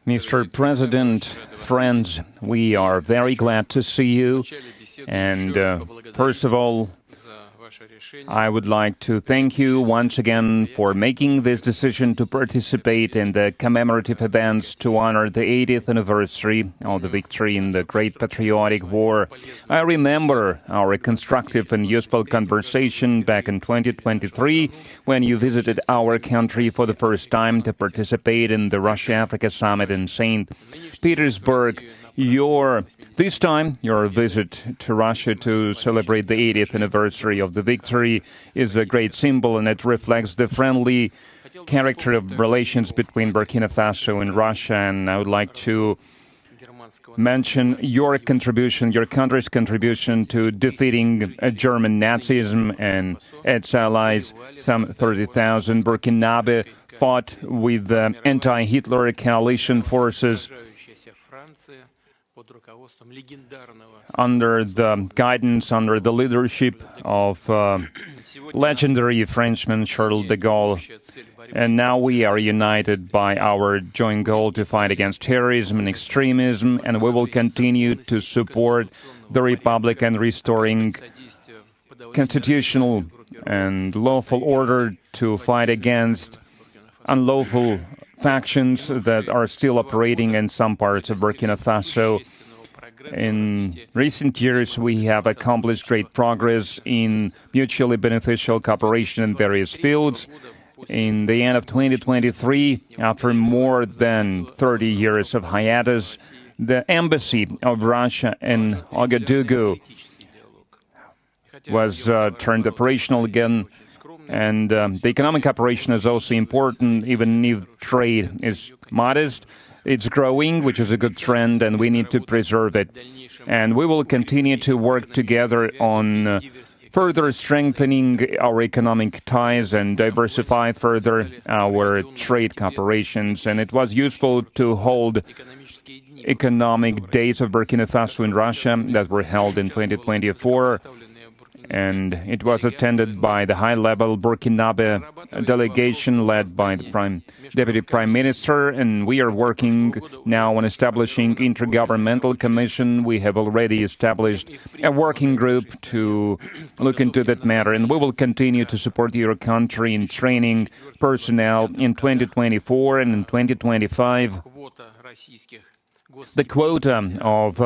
Mr. President, friends, we are very glad to see you. And first of all, I would like to thank you once again for making this decision to participate in the commemorative events to honor the 80th anniversary of the victory in the Great Patriotic War. I remember our constructive and useful conversation back in 2023 when you visited our country for the first time to participate in the Russia-Africa Summit in St. Petersburg. This time, your visit to Russia to celebrate the 80th anniversary of the victory is a great symbol, and it reflects the friendly character of relations between Burkina Faso and Russia. And I would like to mention your contribution, your country's contribution to defeating German Nazism and its allies. Some 30,000 Burkinabe fought with the anti-Hitler coalition forces under the guidance, under the leadership of legendary Frenchman Charles de Gaulle. And now we are united by our joint goal to fight against terrorism and extremism, and we will continue to support the Republic and restoring constitutional and lawful order, to fight against unlawful factions that are still operating in some parts of Burkina Faso. In recent years, we have accomplished great progress in mutually beneficial cooperation in various fields. In the end of 2023, after more than 30 years of hiatus, the embassy of Russia in Ouagadougou was turned operational again. And the economic cooperation is also important, even if trade is modest. It's growing, which is a good trend, and we need to preserve it. And we will continue to work together on further strengthening our economic ties and diversify further our trade cooperations. And it was useful to hold economic days of Burkina Faso in Russia that were held in 2024. And it was attended by the high-level Burkinabe delegation led by the Deputy Prime Minister, and we are working now on establishing intergovernmental commission. We have already established a working group to look into that matter, and we will continue to support your country in training personnel in 2024 and in 2025. The quota of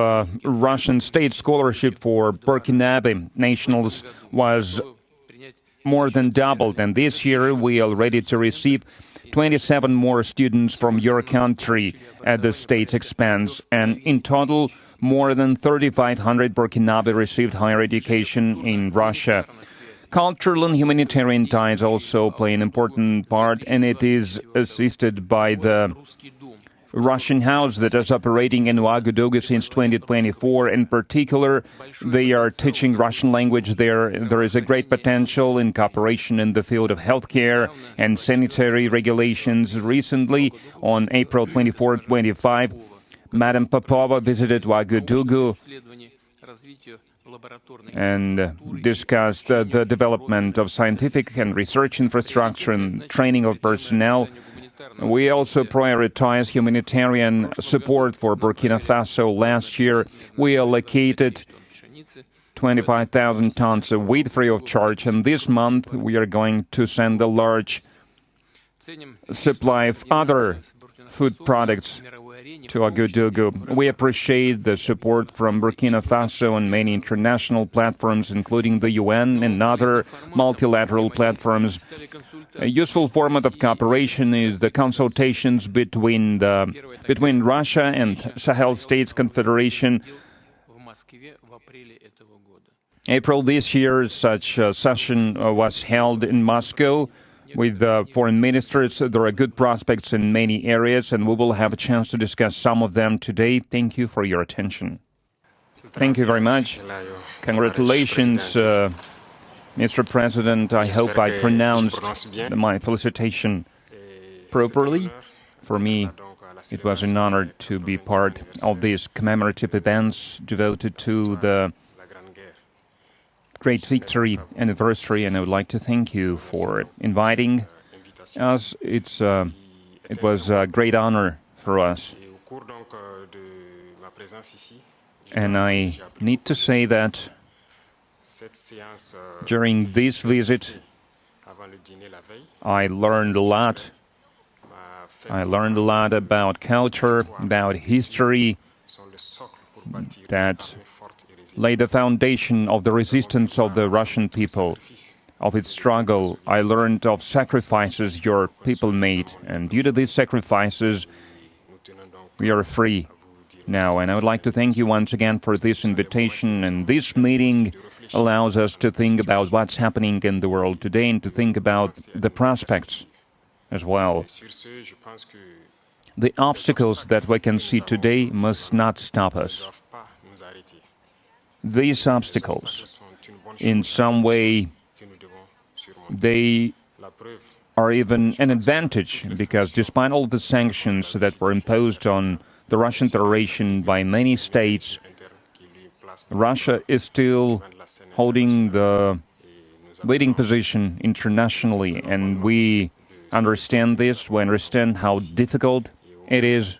Russian state scholarship for Burkinabe nationals was more than doubled, and this year we are ready to receive 27 more students from your country at the state's expense, and in total, more than 3,500 Burkinabe received higher education in Russia. Cultural and humanitarian ties also play an important part, and it is assisted by the Russian house that is operating in Ouagadougou since 2024. In particular, they are teaching Russian language there. There is a great potential in cooperation in the field of healthcare and sanitary regulations. Recently, on April 24-25, Madam Popova visited Ouagadougou and discussed the development of scientific and research infrastructure and training of personnel. We also prioritize humanitarian support for Burkina Faso. Last year, we allocated 25,000 tons of wheat free of charge, and this month we are going to send a large supply of other food products to Ouagadougou. We appreciate the support from Burkina Faso and many international platforms, including the UN and other multilateral platforms. A useful format of cooperation is the consultations between Russia and Sahel States Confederation. April this year, such a session was held in Moscow with foreign ministers. There are good prospects in many areas, and we will have a chance to discuss some of them today. Thank you for your attention. Thank you very much. Congratulations, Mr. President. I hope I pronounced my felicitation properly. For me, it was an honor to be part of these commemorative events devoted to the great victory anniversary, and I would like to thank you for inviting us. It's It was a great honor for us. And I need to say that during this visit, I learned a lot. I learned a lot about culture, about history, that laid the foundation of the resistance of the Russian people, of its struggle. I learned of sacrifices your people made, and due to these sacrifices, we are free now. And I would like to thank you once again for this invitation, and this meeting allows us to think about what's happening in the world today and to think about the prospects as well. The obstacles that we can see today must not stop us. These obstacles, in some way, they are even an advantage, because despite all the sanctions that were imposed on the Russian Federation by many states, Russia is still holding the leading position internationally, and we understand this. We understand how difficult it is.